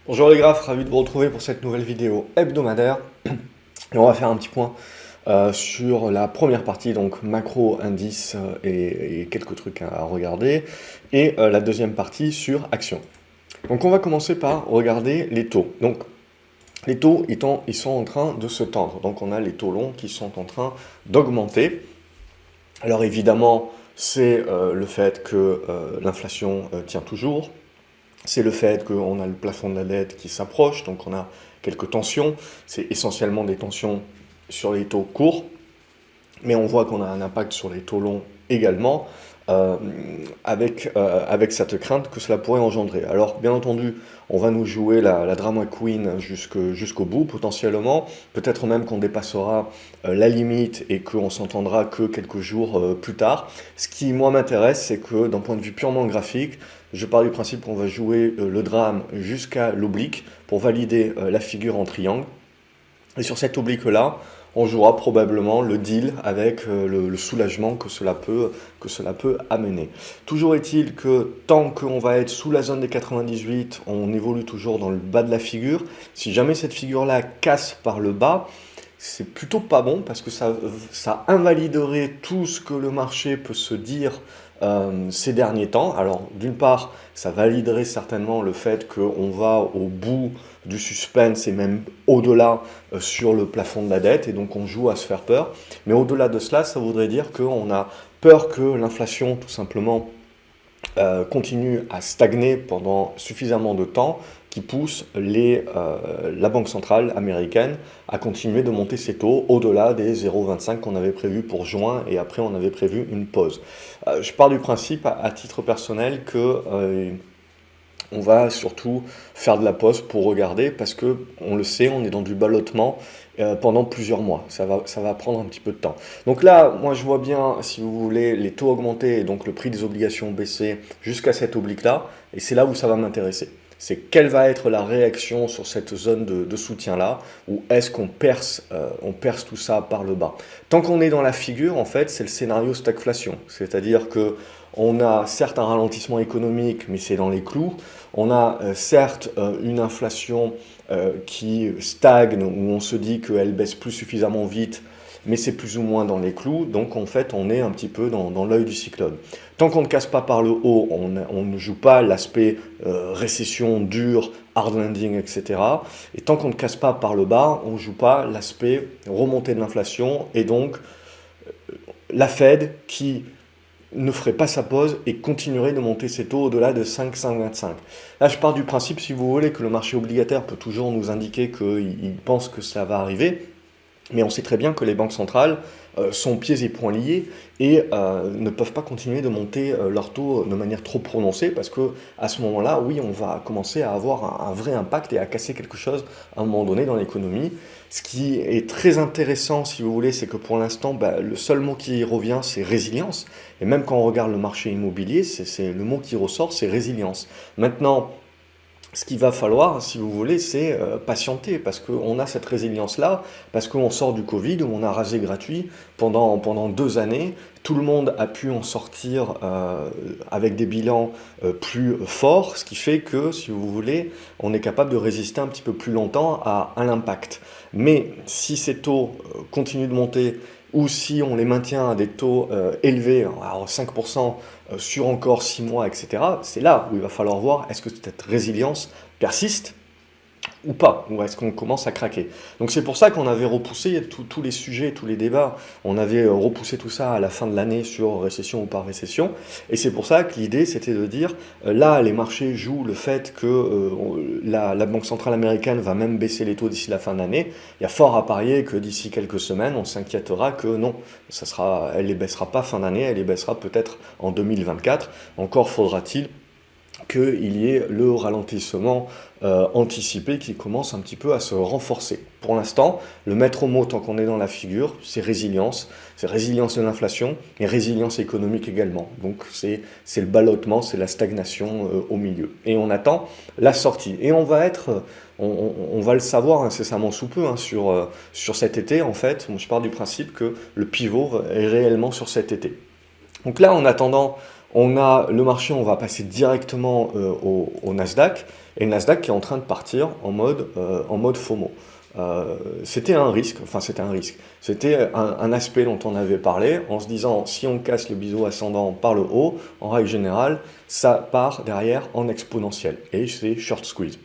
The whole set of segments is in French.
Bonjour les graphes, ravi de vous retrouver pour cette nouvelle vidéo hebdomadaire. Et on va faire un petit point sur la première partie, donc macro, indice et quelques trucs à regarder. Et la deuxième partie sur action. Donc on va commencer par regarder les taux. Donc les taux, ils sont en train de se tendre. Donc on a les taux longs qui sont en train d'augmenter. Alors évidemment, c'est le fait que l'inflation tient toujours. C'est le fait qu'on a le plafond de la dette qui s'approche, donc on a quelques tensions. C'est essentiellement des tensions sur les taux courts, mais on voit qu'on a un impact sur les taux longs également, avec cette crainte que cela pourrait engendrer. Alors, bien entendu, on va nous jouer la drama queen jusqu'au bout, potentiellement. Peut-être même qu'on dépassera la limite et qu'on s'entendra que quelques jours plus tard. Ce qui, moi, m'intéresse, c'est que d'un point de vue purement graphique, je pars du principe qu'on va jouer le drame jusqu'à l'oblique pour valider la figure en triangle. Et sur cet oblique-là, on jouera probablement le deal avec le soulagement que cela peut amener. Toujours est-il que tant qu'on va être sous la zone des 98, on évolue toujours dans le bas de la figure. Si jamais cette figure-là casse par le bas, c'est plutôt pas bon parce que ça invaliderait tout ce que le marché peut se dire ces derniers temps. Alors d'une part, ça validerait certainement le fait qu'on va au bout du suspense et même au-delà sur le plafond de la dette et donc on joue à se faire peur. Mais au-delà de cela, ça voudrait dire qu'on a peur que l'inflation tout simplement continue à stagner pendant suffisamment de temps qui pousse la Banque centrale américaine à continuer de monter ses taux au-delà des 0,25 qu'on avait prévu pour juin et après on avait prévu une pause. Je pars du principe à titre personnel que on va surtout faire de la pause pour regarder parce que on le sait, on est dans du ballottement pendant plusieurs mois. Ça va prendre un petit peu de temps. Donc là, moi je vois bien, si vous voulez, les taux augmenter et donc le prix des obligations baisser jusqu'à cette oblique-là. Et c'est là où ça va m'intéresser. C'est quelle va être la réaction sur cette zone de soutien-là, ou est-ce qu'on perce tout ça par le bas. Tant qu'on est dans la figure, en fait, c'est le scénario stagflation. C'est-à-dire que on a certes un ralentissement économique, mais c'est dans les clous. On a certes une inflation qui stagne, où on se dit qu'elle baisse plus suffisamment vite, mais c'est plus ou moins dans les clous. Donc en fait, on est un petit peu dans l'œil du cyclone. Tant qu'on ne casse pas par le haut, on ne joue pas l'aspect récession dure, hard landing, etc. Et tant qu'on ne casse pas par le bas, on ne joue pas l'aspect remontée de l'inflation et donc la Fed qui ne ferait pas sa pause et continuerait de monter ses taux au-delà de 5,525. Là, je pars du principe, si vous voulez, que le marché obligataire peut toujours nous indiquer qu'il pense que ça va arriver, mais on sait très bien que les banques centrales sont pieds et poings liés et ne peuvent pas continuer de monter leurs taux de manière trop prononcée parce que à ce moment-là, oui, on va commencer à avoir un vrai impact et à casser quelque chose à un moment donné dans l'économie. Ce qui est très intéressant, si vous voulez, c'est que pour l'instant, le seul mot qui revient, c'est résilience. Et même quand on regarde le marché immobilier, c'est le mot qui ressort, c'est résilience. Maintenant, ce qu'il va falloir, si vous voulez, c'est patienter, parce qu'on a cette résilience-là, parce qu'on sort du Covid, où on a rasé gratuit pendant 2 années. Tout le monde a pu en sortir avec des bilans plus forts, ce qui fait que, si vous voulez, on est capable de résister un petit peu plus longtemps à l'impact. Mais si ces taux continuent de monter, ou si on les maintient à des taux élevés, alors 5% sur encore 6 mois, etc., c'est là où il va falloir voir est-ce que cette résilience persiste ou pas, ou est-ce qu'on commence à craquer. Donc c'est pour ça qu'on avait repoussé tous les sujets, tous les débats, on avait repoussé tout ça à la fin de l'année sur récession ou pas récession, et c'est pour ça que l'idée c'était de dire, là les marchés jouent le fait que la Banque centrale américaine va même baisser les taux d'ici la fin de l'année, il y a fort à parier que d'ici quelques semaines on s'inquiétera que non, elle les baissera pas fin d'année, elle les baissera peut-être en 2024, encore faudra-t-il qu'il y ait le ralentissement anticipé qui commence un petit peu à se renforcer. Pour l'instant, le maître mot, tant qu'on est dans la figure, c'est résilience de l'inflation et résilience économique également. Donc c'est le ballottement, c'est la stagnation au milieu. Et on attend la sortie. Et on va le savoir incessamment sous peu sur cet été, en fait. Je pars du principe que le pivot est réellement sur cet été. Donc là, en attendant On a le marché, on va passer directement au Nasdaq, et le Nasdaq qui est en train de partir en mode FOMO. C'était un risque, enfin c'était un risque, c'était un aspect dont on avait parlé en se disant si on casse le biseau ascendant par le haut, en règle générale, ça part derrière en exponentiel et c'est short squeeze.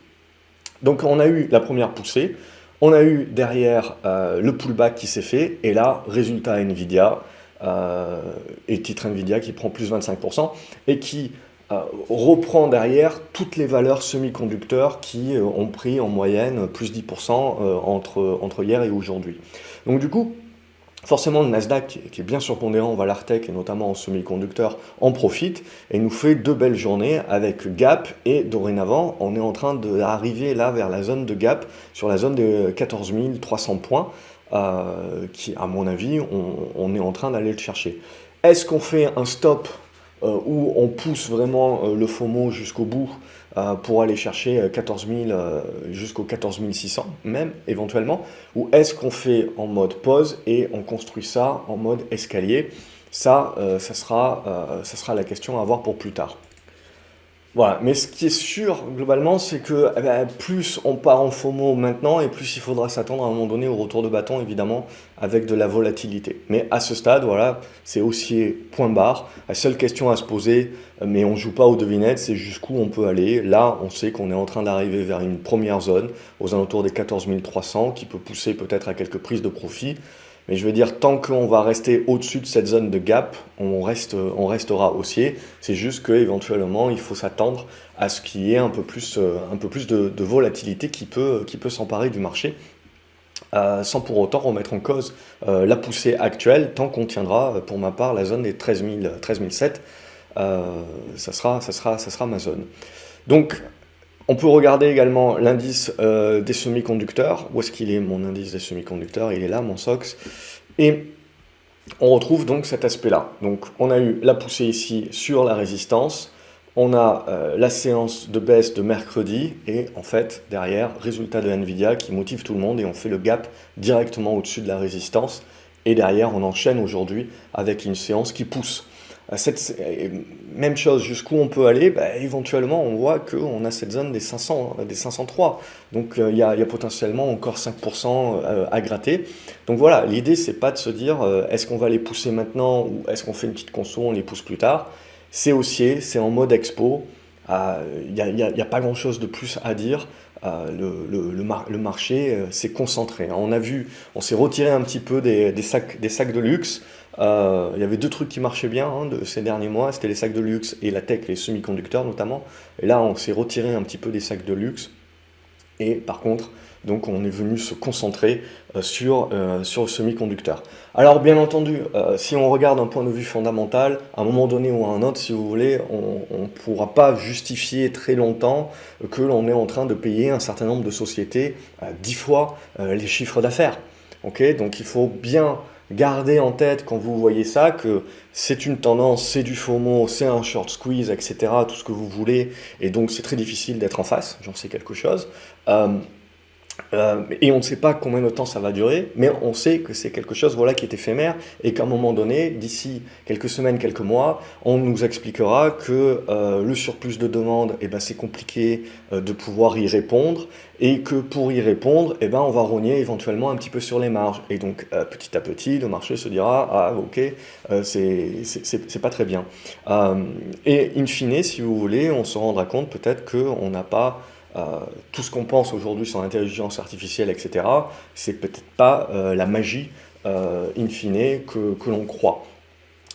Donc on a eu la première poussée, on a eu derrière le pullback qui s'est fait et là, résultat Nvidia, et titre Nvidia qui prend plus 25% et qui reprend derrière toutes les valeurs semi-conducteurs qui ont pris en moyenne plus 10% entre hier et aujourd'hui. Donc du coup, forcément le Nasdaq, qui est bien surpondérant en valeur tech et notamment en semi-conducteurs, en profite et nous fait deux belles journées avec gap et dorénavant, on est en train d'arriver là vers la zone de gap, sur la zone de 14 300 points, qui à mon avis, on est en train d'aller le chercher. Est-ce qu'on fait un stop où on pousse vraiment le FOMO jusqu'au bout pour aller chercher 14 000 jusqu'aux 14 600 même éventuellement, ou est-ce qu'on fait en mode pause et on construit ça en mode escalier? Ça, ça sera la question à voir pour plus tard. Voilà, mais ce qui est sûr globalement, c'est que plus on part en FOMO maintenant, et plus il faudra s'attendre à un moment donné au retour de bâton, évidemment, avec de la volatilité. Mais à ce stade, voilà, c'est haussier point barre. La seule question à se poser, mais on ne joue pas aux devinettes, c'est jusqu'où on peut aller. Là, on sait qu'on est en train d'arriver vers une première zone, aux alentours des 14 300, qui peut pousser peut-être à quelques prises de profit. Mais je veux dire, tant qu'on va rester au-dessus de cette zone de gap, on restera haussier. C'est juste qu'éventuellement, il faut s'attendre à ce qu'il y ait un peu plus de volatilité qui peut s'emparer du marché, sans pour autant remettre en cause la poussée actuelle, tant qu'on tiendra, pour ma part, la zone des 13 007, ça sera ma zone. Donc, on peut regarder également l'indice des semi-conducteurs. Où est-ce qu'il est, mon indice des semi-conducteurs? Il est là, mon SOX. Et on retrouve donc cet aspect-là. Donc on a eu la poussée ici sur la résistance. On a la séance de baisse de mercredi. Et en fait, derrière, résultat de Nvidia qui motive tout le monde. Et on fait le gap directement au-dessus de la résistance. Et derrière, on enchaîne aujourd'hui avec une séance qui pousse. Même chose, jusqu'où on peut aller, éventuellement on voit qu'on a cette zone des 500, des 503. Donc il y a potentiellement encore 5% à gratter. Donc voilà, l'idée c'est pas de se dire est-ce qu'on va les pousser maintenant ou est-ce qu'on fait une petite conso, on les pousse plus tard. C'est haussier, c'est en mode expo. Il n'y a pas grand-chose de plus à dire. Le marché s'est concentré. On s'est retiré un petit peu des sacs de luxe. Il y avait deux trucs qui marchaient bien de ces derniers mois, c'était les sacs de luxe et la tech, les semi-conducteurs notamment. Et là, on s'est retiré un petit peu des sacs de luxe. Et par contre, donc on est venu se concentrer sur le semi-conducteur. Alors bien entendu, si on regarde d'un point de vue fondamental, à un moment donné ou à un autre, si vous voulez, on ne pourra pas justifier très longtemps que l'on est en train de payer un certain nombre de sociétés 10 fois les chiffres d'affaires. Okay, donc il faut bien garder en tête quand vous voyez ça que c'est une tendance, c'est du FOMO, c'est un short squeeze, etc., tout ce que vous voulez, et donc c'est très difficile d'être en face, j'en sais quelque chose. Et on ne sait pas combien de temps ça va durer, mais on sait que c'est quelque chose voilà, qui est éphémère et qu'à un moment donné, d'ici quelques semaines, quelques mois, on nous expliquera que le surplus de demande, c'est compliqué de pouvoir y répondre et que pour y répondre, on va rogner éventuellement un petit peu sur les marges. Et donc petit à petit, le marché se dira « Ah ok, c'est pas très bien ». Et in fine, si vous voulez, on se rendra compte peut-être qu'on n'a pas... tout ce qu'on pense aujourd'hui sur l'intelligence artificielle, etc., c'est peut-être pas la magie in fine que l'on croit.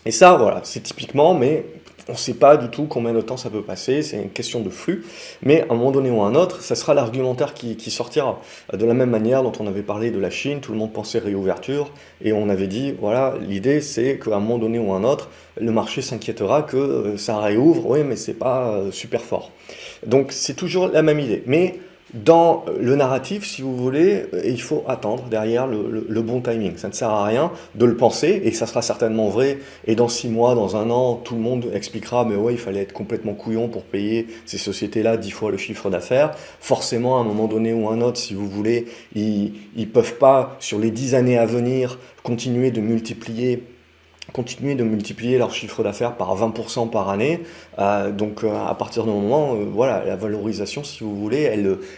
Et ça, voilà, c'est typiquement, mais on ne sait pas du tout combien de temps ça peut passer, c'est une question de flux, mais à un moment donné ou à un autre, ça sera l'argumentaire qui sortira. De la même manière dont on avait parlé de la Chine, tout le monde pensait réouverture, et on avait dit, voilà, l'idée c'est qu'à un moment donné ou à un autre, le marché s'inquiétera que ça réouvre, oui, mais c'est pas super fort. Donc c'est toujours la même idée. Mais dans le narratif, si vous voulez, il faut attendre derrière le bon timing. Ça ne sert à rien de le penser, et ça sera certainement vrai. Et dans 6 mois, dans 1 an, tout le monde expliquera, mais ouais, il fallait être complètement couillon pour payer ces sociétés-là 10 fois le chiffre d'affaires. Forcément, à un moment donné ou un autre, si vous voulez, ils peuvent pas, sur les 10 années à venir, continuer de multiplier continuer de multiplier leur chiffre d'affaires par 20% par année. À partir du moment, voilà, la valorisation, si vous voulez,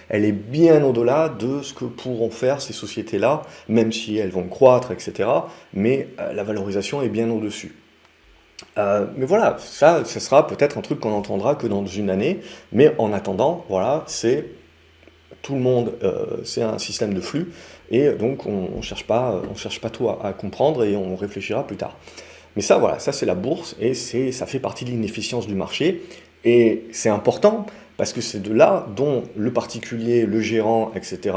elle est bien au-delà de ce que pourront faire ces sociétés-là, même si elles vont croître, etc. Mais la valorisation est bien au-dessus. Mais voilà, ça sera peut-être un truc qu'on entendra que dans une année. Mais en attendant, voilà, c'est tout le monde, c'est un système de flux, et donc on cherche pas tout à comprendre et on réfléchira plus tard. Mais ça, voilà, ça c'est la bourse et ça fait partie de l'inefficience du marché. Et c'est important parce que c'est de là dont le particulier, le gérant, etc.,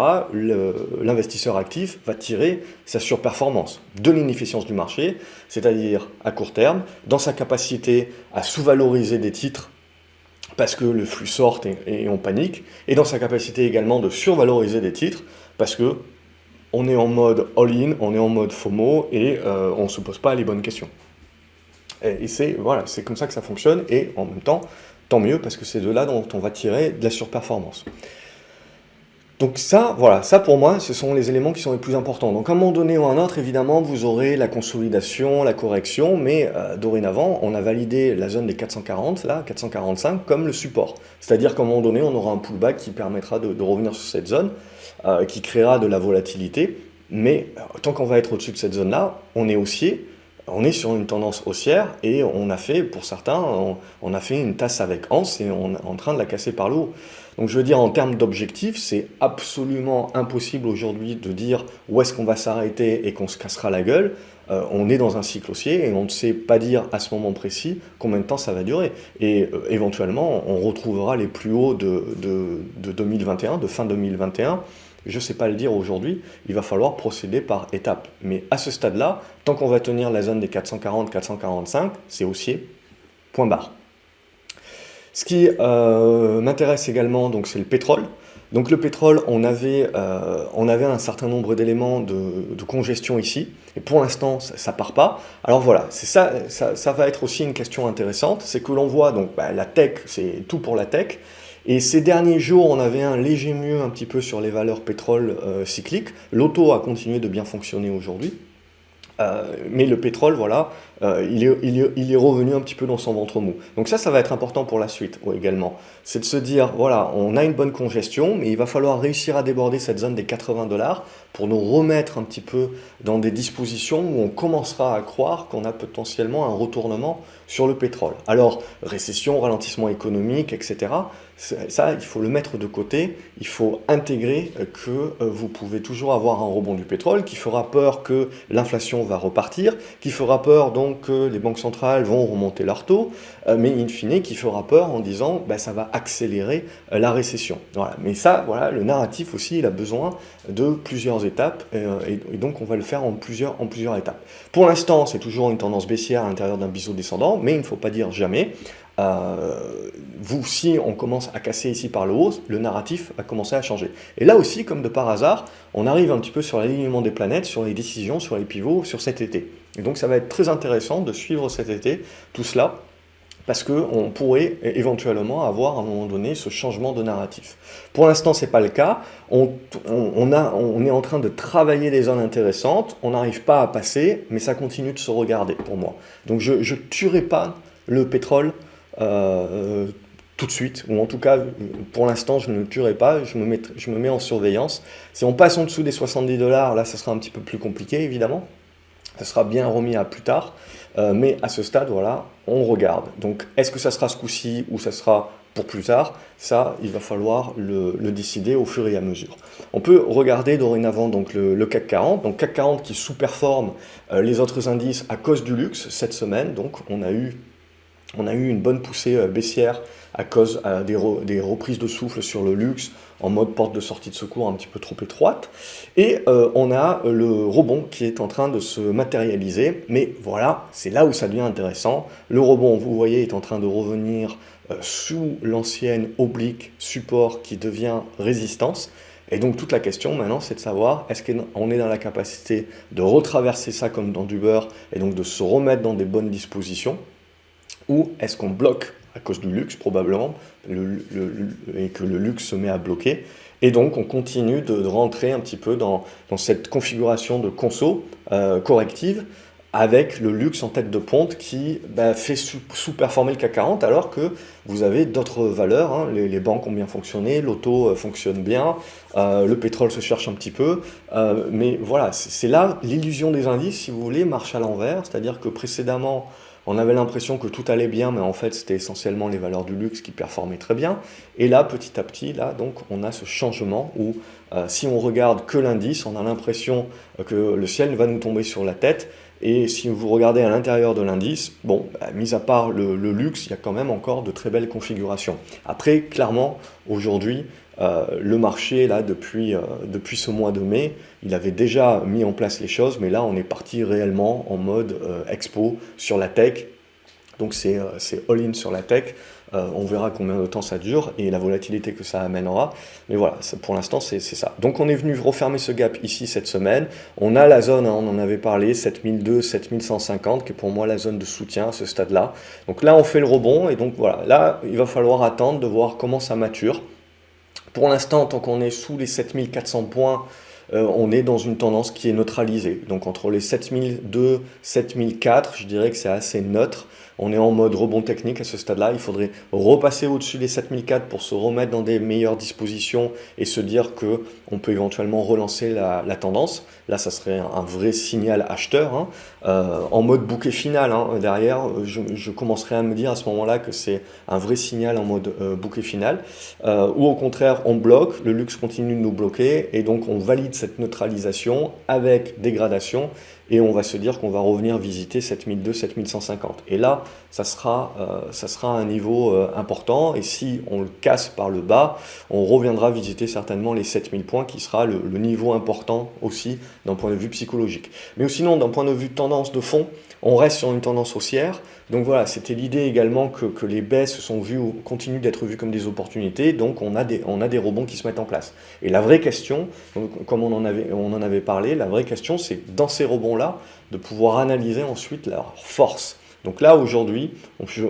l'investisseur actif va tirer sa surperformance de l'inefficience du marché, c'est-à-dire à court terme, dans sa capacité à sous-valoriser des titres parce que le flux sort et on panique, et dans sa capacité également de survaloriser des titres parce que on est en mode all-in, on est en mode FOMO et on ne se pose pas les bonnes questions. Et c'est voilà, c'est comme ça que ça fonctionne, et en même temps, tant mieux, parce que c'est de là dont on va tirer de la surperformance. Donc ça, voilà, ça pour moi, ce sont les éléments qui sont les plus importants. Donc à un moment donné ou à un autre, évidemment, vous aurez la consolidation, la correction, mais dorénavant, on a validé la zone des 440, là, 445, comme le support. C'est-à-dire qu'à un moment donné, on aura un pullback qui permettra de revenir sur cette zone, qui créera de la volatilité, mais tant qu'on va être au-dessus de cette zone-là, on est haussier, on est sur une tendance haussière, et on a fait, pour certains, on a fait une tasse avec anse, et on est en train de la casser par le haut. Donc je veux dire, en termes d'objectifs, c'est absolument impossible aujourd'hui de dire où est-ce qu'on va s'arrêter et qu'on se cassera la gueule. On est dans un cycle haussier et on ne sait pas dire à ce moment précis combien de temps ça va durer. Et éventuellement, on retrouvera les plus hauts de 2021, de fin 2021. Je ne sais pas le dire aujourd'hui, il va falloir procéder par étapes. Mais à ce stade-là, tant qu'on va tenir la zone des 440-445, c'est haussier, point barre. Ce qui m'intéresse également, donc, c'est le pétrole. Donc le pétrole, on avait un certain nombre d'éléments de congestion ici, et pour l'instant, ça part pas. Alors voilà, c'est ça va être aussi une question intéressante, c'est que l'on voit, donc la tech, c'est tout pour la tech, et ces derniers jours, on avait un léger mieux un petit peu sur les valeurs pétrole cycliques. L'auto a continué de bien fonctionner aujourd'hui. Mais le pétrole, voilà, il est revenu un petit peu dans son ventre mou. Donc ça va être important pour la suite également. C'est de se dire, voilà, on a une bonne congestion, mais il va falloir réussir à déborder cette zone des 80$ pour nous remettre un petit peu dans des dispositions où on commencera à croire qu'on a potentiellement un retournement sur le pétrole. Alors, récession, ralentissement économique, etc., ça, il faut le mettre de côté. Il faut intégrer que vous pouvez toujours avoir un rebond du pétrole qui fera peur que l'inflation va repartir, qui fera peur donc que les banques centrales vont remonter leur taux, mais in fine qui fera peur en disant ça va accélérer la récession. Voilà. Mais ça, voilà, le narratif aussi, il a besoin de plusieurs étapes, et donc on va le faire en plusieurs étapes. Pour l'instant, c'est toujours une tendance baissière à l'intérieur d'un biseau descendant, mais il ne faut pas dire jamais. Si on commence à casser ici par le haut, le narratif va commencer à changer. Et là aussi, comme de par hasard, on arrive un petit peu sur l'alignement des planètes, sur les décisions, sur les pivots, sur cet été. Et donc ça va être très intéressant de suivre cet été tout cela, parce qu'on pourrait éventuellement avoir à un moment donné ce changement de narratif. Pour l'instant, ce n'est pas le cas. On est en train de travailler des zones intéressantes, on n'arrive pas à passer, mais ça continue de se regarder pour moi. Donc je ne tuerai pas le pétrole tout de suite, ou en tout cas, pour l'instant, je ne le tuerai pas, je me mets en surveillance. Si on passe en dessous des 70$, là, ça sera un petit peu plus compliqué, évidemment. Ça sera bien remis à plus tard, mais à ce stade, voilà, on regarde. Donc, est-ce que ça sera ce coup-ci ou ça sera pour plus tard? Ça, il va falloir le décider au fur et à mesure. On peut regarder dorénavant donc, le CAC 40, donc CAC 40 qui sous-performe les autres indices à cause du luxe cette semaine. Donc, on a eu une bonne poussée baissière à cause des reprises de souffle sur le luxe en mode porte de sortie de secours un petit peu trop étroite. Et on a le rebond qui est en train de se matérialiser. Mais voilà, c'est là où ça devient intéressant. Le rebond, vous voyez, est en train de revenir sous l'ancienne oblique support qui devient résistance. Et donc toute la question maintenant, c'est de savoir, est-ce qu'on est dans la capacité de retraverser ça comme dans du beurre et donc de se remettre dans des bonnes dispositions, ou est-ce qu'on bloque à cause du luxe probablement, et que le luxe se met à bloquer, et donc on continue de rentrer un petit peu dans cette configuration de conso corrective avec le luxe en tête de ponte qui fait sous-performer le CAC 40 alors que vous avez d'autres valeurs, hein. Les banques ont bien fonctionné, l'auto fonctionne bien, le pétrole se cherche un petit peu, mais voilà, c'est là l'illusion des indices, si vous voulez, marche à l'envers, c'est-à-dire que précédemment, on avait l'impression que tout allait bien, mais en fait, c'était essentiellement les valeurs du luxe qui performaient très bien. Et là, petit à petit, là, donc, on a ce changement où, si on regarde que l'indice, on a l'impression que le ciel va nous tomber sur la tête. Et si vous regardez à l'intérieur de l'indice, bon, mis à part le luxe, il y a quand même encore de très belles configurations. Après, clairement, aujourd'hui, le marché, là, depuis ce mois de mai, il avait déjà mis en place les choses, mais là, on est parti réellement en mode expo sur la tech. Donc, c'est all-in sur la tech. On verra combien de temps ça dure et la volatilité que ça amènera. Mais voilà, pour l'instant, c'est ça. Donc, on est venu refermer ce gap ici cette semaine. On a la zone, hein, on en avait parlé, 7002, 7150, qui est pour moi la zone de soutien à ce stade-là. Donc là, on fait le rebond et donc voilà. Là, il va falloir attendre de voir comment ça mature. Pour l'instant, tant qu'on est sous les 7400 points, on est dans une tendance qui est neutralisée. Donc entre les 7002, 7004, je dirais que c'est assez neutre. On est en mode rebond technique à ce stade-là. Il faudrait repasser au-dessus des 7004 pour se remettre dans des meilleures dispositions et se dire qu'on peut éventuellement relancer la tendance. Là, ça serait un vrai signal acheteur, hein. En mode bouquet final, hein. Derrière, je commencerai à me dire à ce moment-là que c'est un vrai signal en mode bouquet final. Ou au contraire, on bloque, le luxe continue de nous bloquer et donc on valide cette neutralisation avec dégradation. Et on va se dire qu'on va revenir visiter 7002, 7150. Et là, ça sera un niveau important. Et si on le casse par le bas, on reviendra visiter certainement les 7000 points, qui sera le niveau important aussi d'un point de vue psychologique. Mais sinon, d'un point de vue tendance de fond, on reste sur une tendance haussière. Donc voilà, c'était l'idée également que les baisses continuent d'être vues comme des opportunités. Donc on a des rebonds qui se mettent en place. Et la vraie question, donc, comme on en avait parlé, la vraie question, c'est dans ces rebonds-là, de pouvoir analyser ensuite leur force. Donc là, aujourd'hui,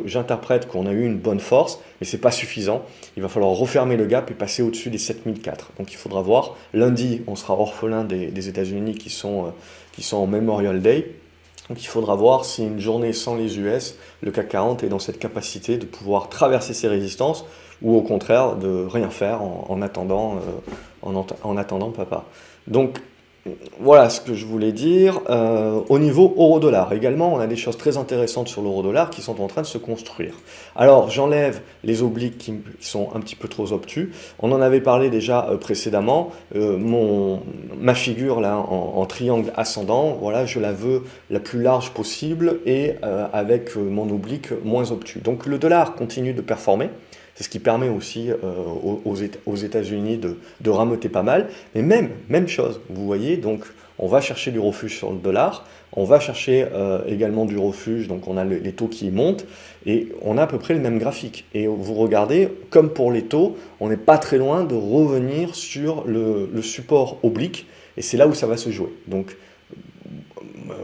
j'interprète qu'on a eu une bonne force, mais ce n'est pas suffisant. Il va falloir refermer le gap et passer au-dessus des 7004. Donc il faudra voir. Lundi, on sera orphelin des États-Unis qui sont en Memorial Day. Donc il faudra voir si une journée sans les US, le CAC 40 est dans cette capacité de pouvoir traverser ces résistances ou au contraire de rien faire en attendant papa. Donc voilà ce que je voulais dire. Au niveau euro-dollar également, on a des choses très intéressantes sur l'euro-dollar qui sont en train de se construire. Alors j'enlève les obliques qui sont un petit peu trop obtus. On en avait parlé déjà précédemment. Ma figure là en triangle ascendant, voilà, je la veux la plus large possible et avec mon oblique moins obtus. Donc le dollar continue de performer. C'est ce qui permet aussi aux États-Unis de rameuter pas mal. Mais même chose, vous voyez, donc on va chercher du refuge sur le dollar, on va chercher également du refuge, donc on a les taux qui montent, et on a à peu près le même graphique. Et vous regardez, comme pour les taux, on n'est pas très loin de revenir sur le support oblique, et c'est là où ça va se jouer. Donc,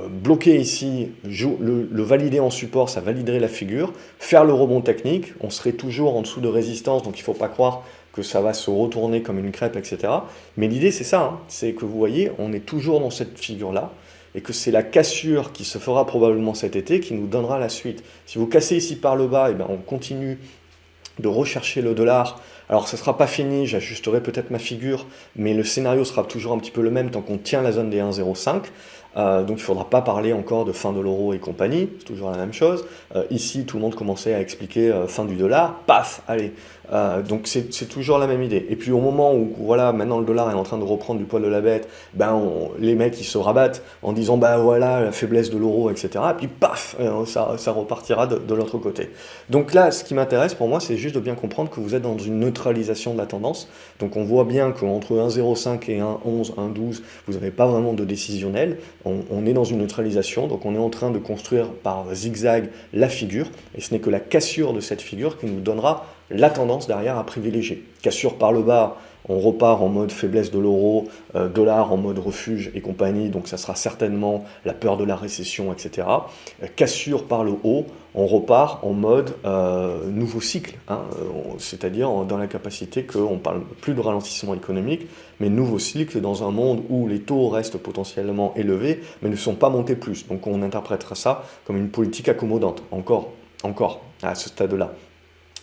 bloquer ici, le valider en support, ça validerait la figure. Faire le rebond technique, on serait toujours en dessous de résistance, donc il ne faut pas croire que ça va se retourner comme une crêpe, etc. Mais l'idée, c'est ça, hein, c'est que vous voyez, on est toujours dans cette figure-là, et que c'est la cassure qui se fera probablement cet été qui nous donnera la suite. Si vous cassez ici par le bas, et bien on continue de rechercher le dollar. Alors ça ne sera pas fini, j'ajusterai peut-être ma figure, mais le scénario sera toujours un petit peu le même tant qu'on tient la zone des 1,05. Donc il ne faudra pas parler encore de fin de l'euro et compagnie, c'est toujours la même chose. Ici, tout le monde commençait à expliquer fin du dollar, paf, allez. Donc c'est toujours la même idée. Et puis au moment où voilà, maintenant le dollar est en train de reprendre du poil de la bête, les mecs ils se rabattent en disant voilà la faiblesse de l'euro, etc. Et puis paf, ça repartira de l'autre côté. Donc là, ce qui m'intéresse pour moi, c'est juste de bien comprendre que vous êtes dans une neutralisation de la tendance. Donc on voit bien qu'entre 1,05 et 1,11, 1,12, vous n'avez pas vraiment de décisionnel. On est dans une neutralisation, donc on est en train de construire par zigzag la figure, et ce n'est que la cassure de cette figure qui nous donnera la tendance derrière à privilégier. Cassure par le bas, on repart en mode faiblesse de l'euro, dollar en mode refuge et compagnie, donc ça sera certainement la peur de la récession, etc. Cassure par le haut, on repart en mode nouveau cycle, hein, c'est-à-dire dans la capacité qu'on ne parle plus de ralentissement économique, mais nouveau cycle dans un monde où les taux restent potentiellement élevés, mais ne sont pas montés plus. Donc on interprétera ça comme une politique accommodante, encore à ce stade-là.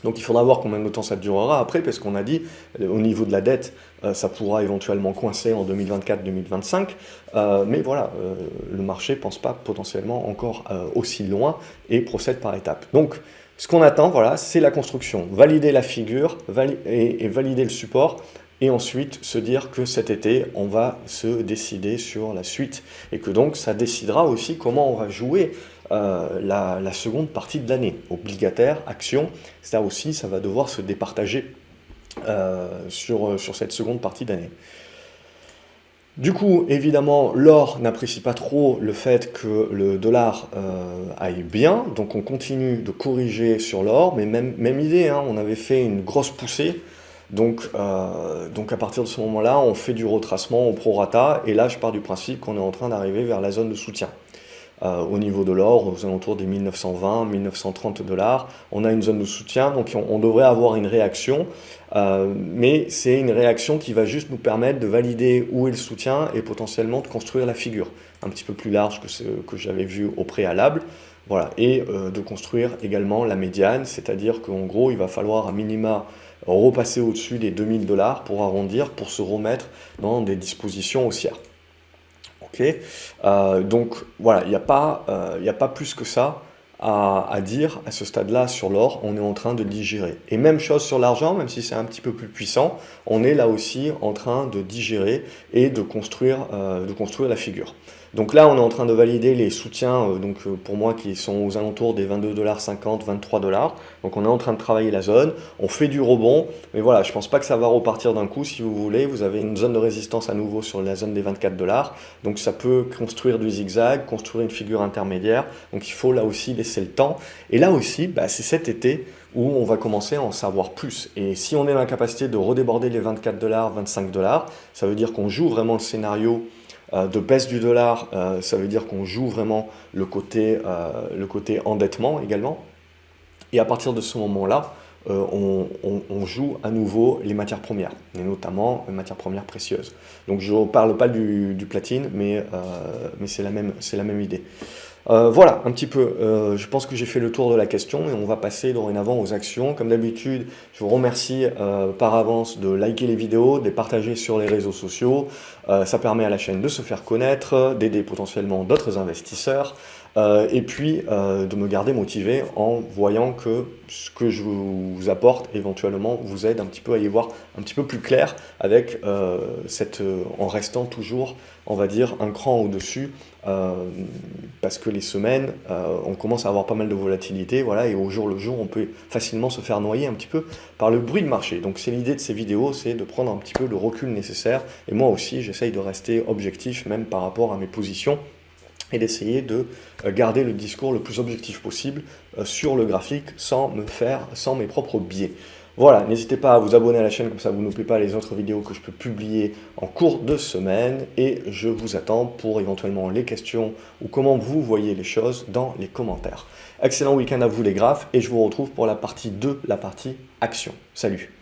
Donc il faudra voir combien de temps ça durera après, parce qu'on a dit, au niveau de la dette, ça pourra éventuellement coincer en 2024-2025, mais voilà, le marché ne pense pas potentiellement encore aussi loin et procède par étapes. Donc ce qu'on attend, voilà, c'est la construction, valider la figure et valider le support, et ensuite se dire que cet été, on va se décider sur la suite, et que donc ça décidera aussi comment on va jouer la seconde partie de l'année. Obligataire, action, ça aussi, ça va devoir se départager sur cette seconde partie d'année. Du coup, évidemment, l'or n'apprécie pas trop le fait que le dollar aille bien, donc on continue de corriger sur l'or, mais même idée, hein, on avait fait une grosse poussée, donc à partir de ce moment-là, on fait du retracement au prorata, et là je pars du principe qu'on est en train d'arriver vers la zone de soutien. Au niveau de l'or, aux alentours des 1920, 1930 $, on a une zone de soutien, donc on devrait avoir une réaction, mais c'est une réaction qui va juste nous permettre de valider où est le soutien et potentiellement de construire la figure, un petit peu plus large que ce que j'avais vu au préalable, voilà, et de construire également la médiane, c'est-à-dire qu'en gros, il va falloir à minima repasser au-dessus des 2000 $ pour arrondir, pour se remettre dans des dispositions haussières. Okay. Donc voilà, il n'y a pas plus que ça à dire à ce stade-là sur l'or, on est en train de digérer. Et même chose sur l'argent, même si c'est un petit peu plus puissant, on est là aussi en train de digérer et de construire la figure. Donc là, on est en train de valider les soutiens, pour moi, qui sont aux alentours des 22,50 $, 23 $. Donc on est en train de travailler la zone, on fait du rebond, mais voilà, je ne pense pas que ça va repartir d'un coup, si vous voulez. Vous avez une zone de résistance à nouveau sur la zone des 24 $, donc ça peut construire du zigzag, construire une figure intermédiaire, donc il faut là aussi laisser le temps. Et là aussi, c'est cet été où on va commencer à en savoir plus. Et si on est dans la capacité de redéborder les 24 $, 25 $, ça veut dire qu'on joue vraiment le scénario de baisse du dollar, ça veut dire qu'on joue vraiment le côté endettement également. Et à partir de ce moment-là, on joue à nouveau les matières premières, et notamment les matières premières précieuses. Donc je ne parle pas du platine, mais c'est la même idée. Voilà, un petit peu, je pense que j'ai fait le tour de la question et on va passer dorénavant aux actions. Comme d'habitude, je vous remercie par avance de liker les vidéos, de les partager sur les réseaux sociaux. Ça permet à la chaîne de se faire connaître, d'aider potentiellement d'autres investisseurs et puis de me garder motivé en voyant que ce que je vous apporte éventuellement vous aide un petit peu à y voir un petit peu plus clair avec en restant toujours, on va dire, un cran au-dessus parce que les semaines, on commence à avoir pas mal de volatilité, voilà, et au jour le jour, on peut facilement se faire noyer un petit peu par le bruit de marché. Donc c'est l'idée de ces vidéos, c'est de prendre un petit peu le recul nécessaire, et moi aussi, j'essaye de rester objectif, même par rapport à mes positions, et d'essayer de garder le discours le plus objectif possible sur le graphique sans mes propres biais. Voilà, n'hésitez pas à vous abonner à la chaîne, comme ça vous n'oubliez pas les autres vidéos que je peux publier en cours de semaine, et je vous attends pour éventuellement les questions ou comment vous voyez les choses dans les commentaires. Excellent week-end à vous les graphes, et je vous retrouve pour la partie 2, la partie action. Salut!